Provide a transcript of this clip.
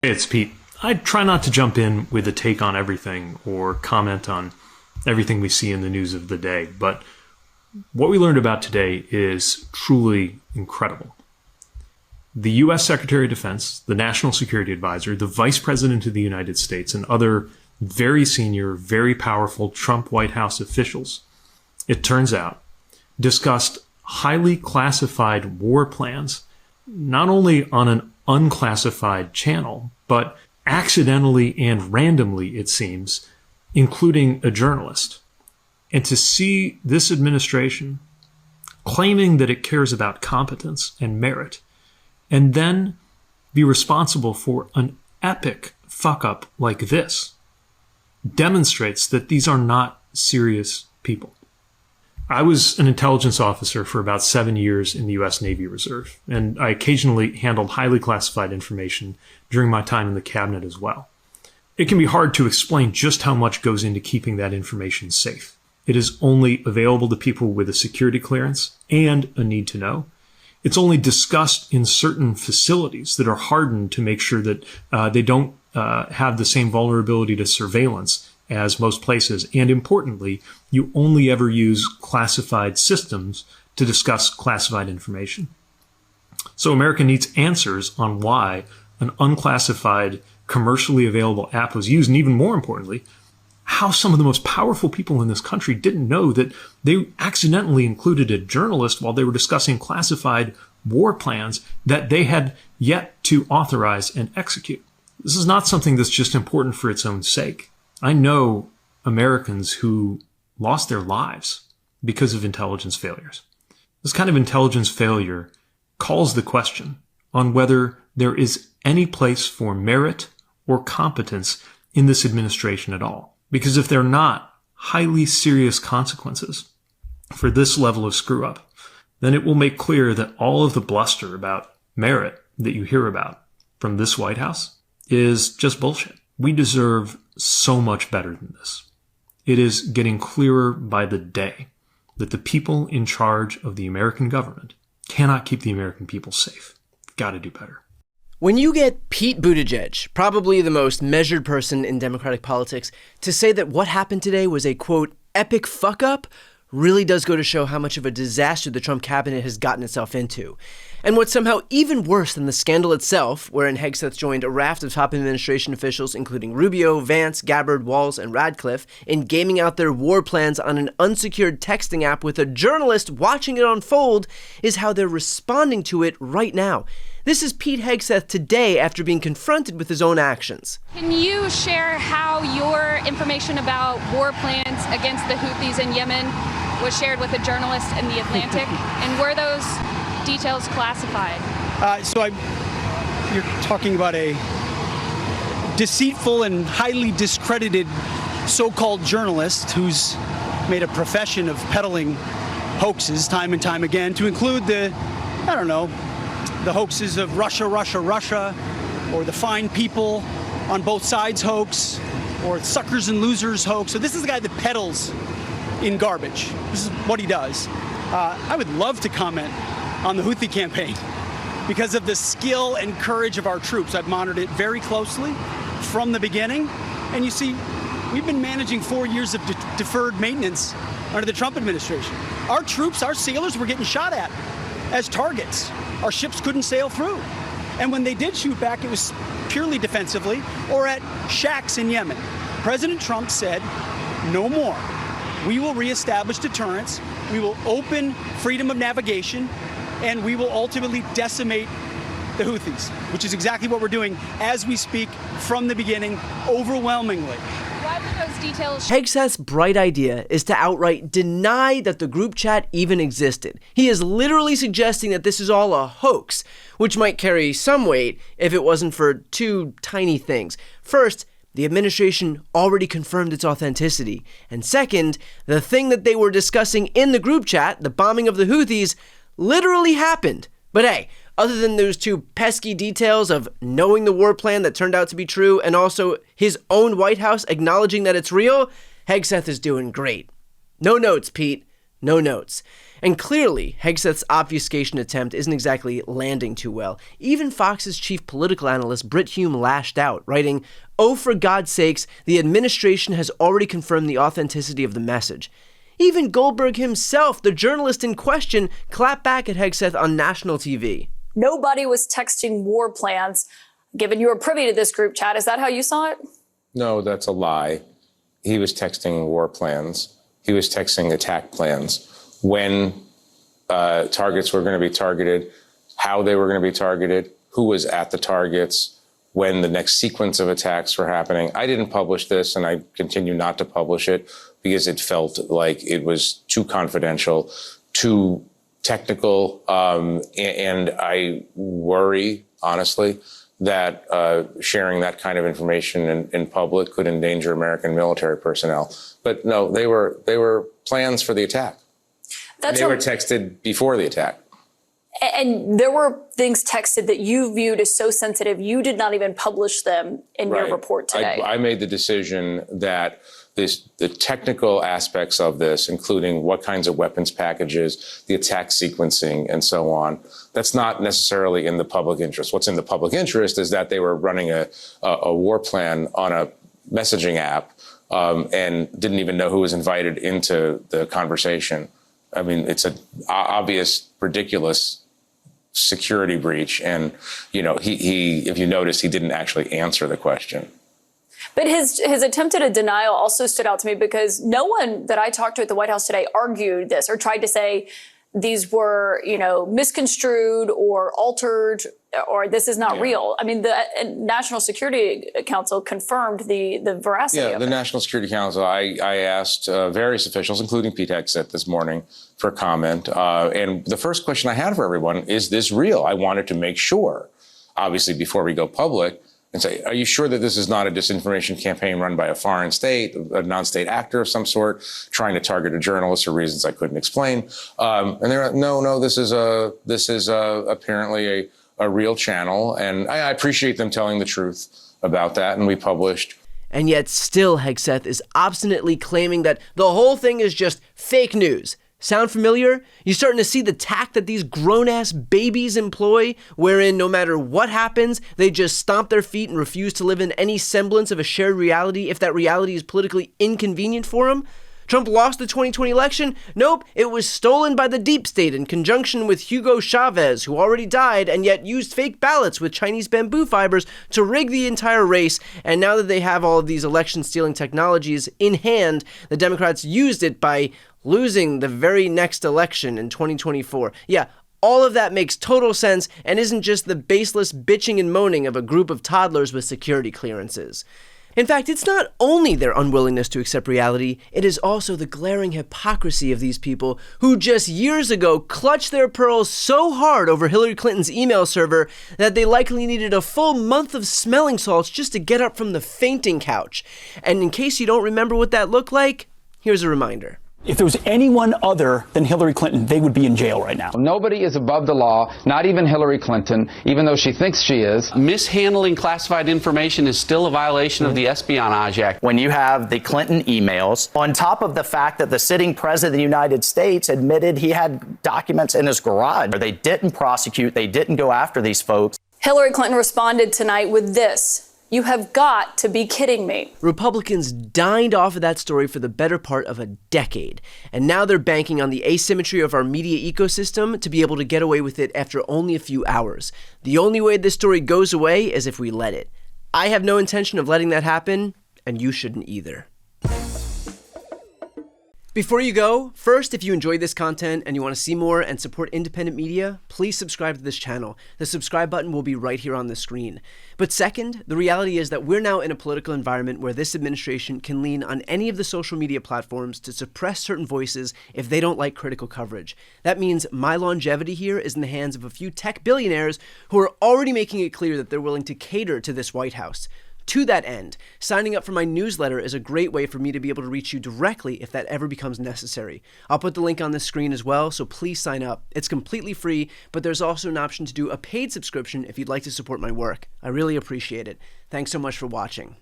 Hey, it's Pete. I try not to jump in with a take on everything or comment on everything we see in the news of the day, but what we learned about today is truly incredible. The U.S. Secretary of Defense, the National Security Advisor, the Vice President of the United States, and other very senior, very powerful Trump White House officials, it turns out, discussed highly classified war plans, not only on an unclassified channel, but accidentally and randomly, it seems, including a journalist. And to see this administration claiming that it cares about competence and merit, and then be responsible for an epic fuck-up like this, demonstrates that these are not serious people. I was an intelligence officer for about 7 years in the U.S. Navy Reserve, and I occasionally handled highly classified information during my time in the cabinet as well. It can be hard to explain just how much goes into keeping that information safe. It is only available to people with a security clearance and a need to know. It's only discussed in certain facilities that are hardened to make sure that they don't have the same vulnerability to surveillance as most places. And importantly, you only ever use classified systems to discuss classified information. So America needs answers on why an unclassified, commercially available app was used, and even more importantly, how some of the most powerful people in this country didn't know that they accidentally included a journalist while they were discussing classified war plans that they had yet to authorize and execute. This is not something that's just important for its own sake. I know Americans who lost their lives because of intelligence failures. This kind of intelligence failure calls the question on whether there is any place for merit or competence in this administration at all. Because if there are not highly serious consequences for this level of screw up, then it will make clear that all of the bluster about merit that you hear about from this White House is just bullshit. We deserve so much better than this. It is getting clearer by the day that the people in charge of the American government cannot keep the American people safe. Got to do better. When you get Pete Buttigieg, probably the most measured person in Democratic politics, to say that what happened today was a, quote, epic fuck-up, really does go to show how much of a disaster the Trump cabinet has gotten itself into. And what's somehow even worse than the scandal itself, wherein Hegseth joined a raft of top administration officials, including Rubio, Vance, Gabbard, Walz, and Radcliffe, in gaming out their war plans on an unsecured texting app with a journalist watching it unfold, is how they're responding to it right now. This is Pete Hegseth today after being confronted with his own actions. Can you share how your information about war plans against the Houthis in Yemen was shared with a journalist in The Atlantic? And were those details classified? You're talking about a deceitful and highly discredited so-called journalist who's made a profession of peddling hoaxes time and time again, to include the hoaxes of Russia, or the fine people on both sides hoax, or suckers and losers hoax. So this is the guy that peddles in garbage. This is what he does. I would love to comment on the Houthi campaign because of the skill and courage of our troops. I've monitored it very closely from the beginning. And you see, we've been managing 4 years of deferred maintenance under the Trump administration. Our troops, our sailors were getting shot at as targets. Our ships couldn't sail through. And when they did shoot back, it was purely defensively or at shacks in Yemen. President Trump said, no more. We will reestablish deterrence. We will open freedom of navigation, and we will ultimately decimate the Houthis, which is exactly what we're doing as we speak from the beginning, overwhelmingly. Why were those details? Hegseth's bright idea is to outright deny that the group chat even existed. He is literally suggesting that this is all a hoax, which might carry some weight if it wasn't for two tiny things. First, the administration already confirmed its authenticity. And second, the thing that they were discussing in the group chat, the bombing of the Houthis, literally happened. But hey, other than those two pesky details of knowing the war plan that turned out to be true and also his own White House acknowledging that it's real, Hegseth is doing great. No notes, Pete. No notes. And clearly, Hegseth's obfuscation attempt isn't exactly landing too well. Even Fox's chief political analyst, Brit Hume, lashed out, writing, "Oh, for God's sakes, the administration has already confirmed the authenticity of the message." Even Goldberg himself, the journalist in question, clapped back at Hegseth on national TV. Nobody was texting war plans. Given you were privy to this group chat, is that how you saw it? No, that's a lie. He was texting war plans. He was texting attack plans. When targets were going to be targeted, how they were going to be targeted, who was at the targets, when the next sequence of attacks were happening. I didn't publish this, and I continue not to publish it because it felt like it was too confidential, too technical, and I worry, honestly, that sharing that kind of information in public could endanger American military personnel. But no, they were plans for the attack. They were texted before the attack. And there were things texted that you viewed as so sensitive, you did not even publish them in your report today. I made the decision that the technical aspects of this, including what kinds of weapons packages, the attack sequencing, and so on, that's not necessarily in the public interest. What's in the public interest is that they were running a war plan on a messaging app and didn't even know who was invited into the conversation. I mean, it's an obvious, ridiculous security breach. And, you know, he if you notice, he didn't actually answer the question. But his attempt at a denial also stood out to me because no one that I talked to at the White House today argued this or tried to say these were, you know, misconstrued or altered or this is not real. I mean, the National Security Council confirmed the veracity of it. The National Security Council, I asked various officials, including Pete Hegseth this morning, for comment. And the first question I had for everyone, is this real? I wanted to make sure, obviously, before we go public, and say, are you sure that this is not a disinformation campaign run by a foreign state, a non-state actor of some sort, trying to target a journalist for reasons I couldn't explain? And they're like, no, this is apparently a real channel. And I appreciate them telling the truth about that. And we published. And yet still Hegseth is obstinately claiming that the whole thing is just fake news. Sound familiar? You're starting to see the tact that these grown-ass babies employ, wherein no matter what happens, they just stomp their feet and refuse to live in any semblance of a shared reality if that reality is politically inconvenient for them. Trump lost the 2020 election? Nope, it was stolen by the deep state in conjunction with Hugo Chavez, who already died and yet used fake ballots with Chinese bamboo fibers to rig the entire race. And now that they have all of these election-stealing technologies in hand, the Democrats used it by losing the very next election in 2024. Yeah, all of that makes total sense and isn't just the baseless bitching and moaning of a group of toddlers with security clearances. In fact, it's not only their unwillingness to accept reality, it is also the glaring hypocrisy of these people who just years ago clutched their pearls so hard over Hillary Clinton's email server that they likely needed a full month of smelling salts just to get up from the fainting couch. And in case you don't remember what that looked like, here's a reminder. If there was anyone other than Hillary Clinton, they would be in jail right now. Nobody is above the law, not even Hillary Clinton, even though she thinks she is. Mishandling classified information is still a violation of the Espionage Act. When you have the Clinton emails, on top of the fact that the sitting president of the United States admitted he had documents in his garage, they didn't prosecute, they didn't go after these folks. Hillary Clinton responded tonight with this. You have got to be kidding me. Republicans dined off of that story for the better part of a decade, and now they're banking on the asymmetry of our media ecosystem to be able to get away with it after only a few hours. The only way this story goes away is if we let it. I have no intention of letting that happen, and you shouldn't either. Before you go, first, if you enjoyed this content and you want to see more and support independent media, please subscribe to this channel. The subscribe button will be right here on the screen. But second, the reality is that we're now in a political environment where this administration can lean on any of the social media platforms to suppress certain voices if they don't like critical coverage. That means my longevity here is in the hands of a few tech billionaires who are already making it clear that they're willing to cater to this White House. To that end, signing up for my newsletter is a great way for me to be able to reach you directly if that ever becomes necessary. I'll put the link on the screen as well, so please sign up. It's completely free, but there's also an option to do a paid subscription if you'd like to support my work. I really appreciate it. Thanks so much for watching.